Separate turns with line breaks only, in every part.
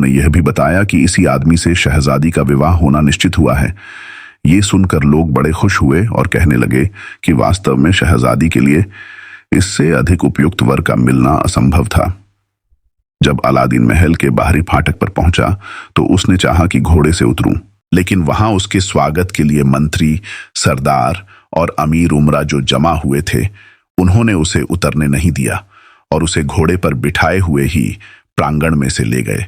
उन्होंने यह भी बताया कि इसी आदमी से शहजादी का विवाह होना निश्चित हुआ है। ये सुनकर लोग बड़े खुश हुए और कहने लगे कि वास्तव में शहजादी के लिए इससे अधिक उपयुक्त वर का मिलना असंभव था। जब अलादीन महल के बाहरी फाटक पर पहुंचा तो उसने चाहा कि घोड़े से उतरूं, लेकिन वहां उसके स्वागत के लिए मंत्री, सरदार और अमीर उमरा जो जमा हुए थे, उन्होंने उसे उतरने नहीं दिया और उसे घोड़े पर बिठाए हुए ही प्रांगण में से ले गए।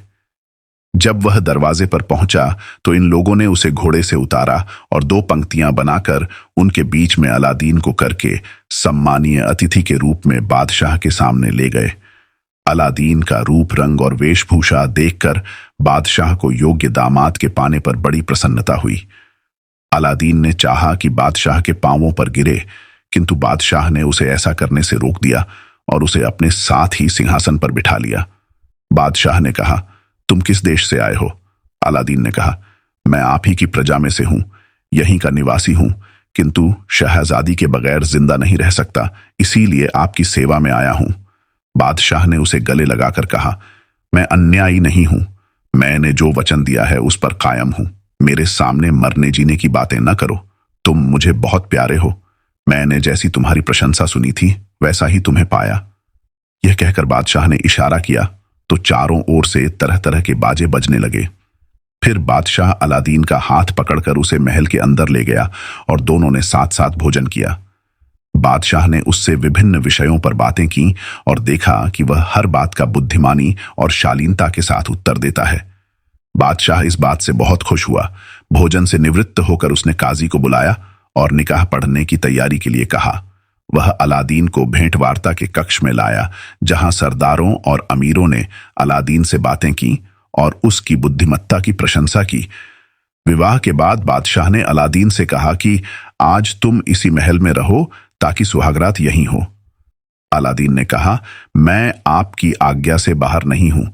जब वह दरवाजे पर पहुंचा तो इन लोगों ने उसे घोड़े से उतारा और 2 पंक्तियां बनाकर उनके बीच में अलादीन को करके सम्मानीय अतिथि के रूप में बादशाह के सामने ले गए। अलादीन का रूप, रंग और वेशभूषा देखकर बादशाह को योग्य दामाद के पाने पर बड़ी प्रसन्नता हुई। अलादीन ने चाहा कि बादशाह के पांवों पर गिरे, किंतु बादशाह ने उसे ऐसा करने से रोक दिया और उसे अपने साथ ही सिंहासन पर बिठा लिया। बादशाह ने कहा, तुम किस देश से आए हो? अलादीन ने कहा, मैं आप ही की प्रजा में से हूं, यहीं का निवासी हूं, किंतु शहजादी के बगैर जिंदा नहीं रह सकता, इसीलिए आपकी सेवा में आया हूं। बादशाह ने उसे गले लगाकर कहा, मैं अन्यायी नहीं हूं, मैंने जो वचन दिया है उस पर कायम हूं। मेरे सामने मरने जीने की बातें न करो, तुम मुझे बहुत प्यारे हो। मैंने जैसी तुम्हारी प्रशंसा सुनी थी वैसा ही तुम्हें पाया। यह कहकर बादशाह ने इशारा किया तो चारों ओर से तरह तरह के बाजे बजने लगे। फिर बादशाह अलादीन का हाथ पकड़कर उसे महल के अंदर ले गया और दोनों ने साथ साथ भोजन किया। बादशाह ने उससे विभिन्न विषयों पर बातें की और देखा कि वह हर बात का बुद्धिमानी और शालीनता के साथ उत्तर देता है। बादशाह इस बात से बहुत खुश हुआ। भोजन से निवृत्त होकर उसने काजी को बुलाया और निकाह पढ़ने की तैयारी के लिए कहा। वह अलादीन को भेंट वार्ता के कक्ष में लाया, जहां सरदारों और अमीरों ने अलादीन से बातें की और उसकी बुद्धिमत्ता की प्रशंसा की। विवाह के बाद बादशाह ने अलादीन से कहा कि आज तुम इसी महल में रहो ताकि सुहागरात यहीं हो। अलादीन ने कहा, मैं आपकी आज्ञा से बाहर नहीं हूं,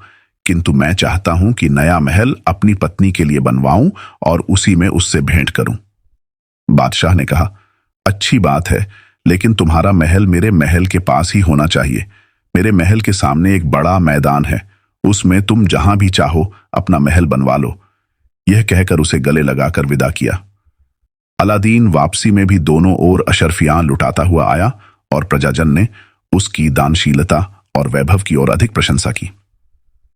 किंतु मैं चाहता हूं कि नया महल अपनी पत्नी के लिए बनवाऊं और उसी में उससे भेंट करूं। बादशाह ने कहा, अच्छी बात है, लेकिन तुम्हारा महल मेरे महल के पास ही होना चाहिए। मेरे महल के सामने एक बड़ा मैदान है, उसमें तुम जहां भी चाहो अपना महल बनवा लो। यह कहकर उसे गले लगाकर विदा किया। अलादीन वापसी में भी दोनों ओर अशर्फियां लुटाता हुआ आया और प्रजाजन ने उसकी दानशीलता और वैभव की ओर अधिक प्रशंसा की।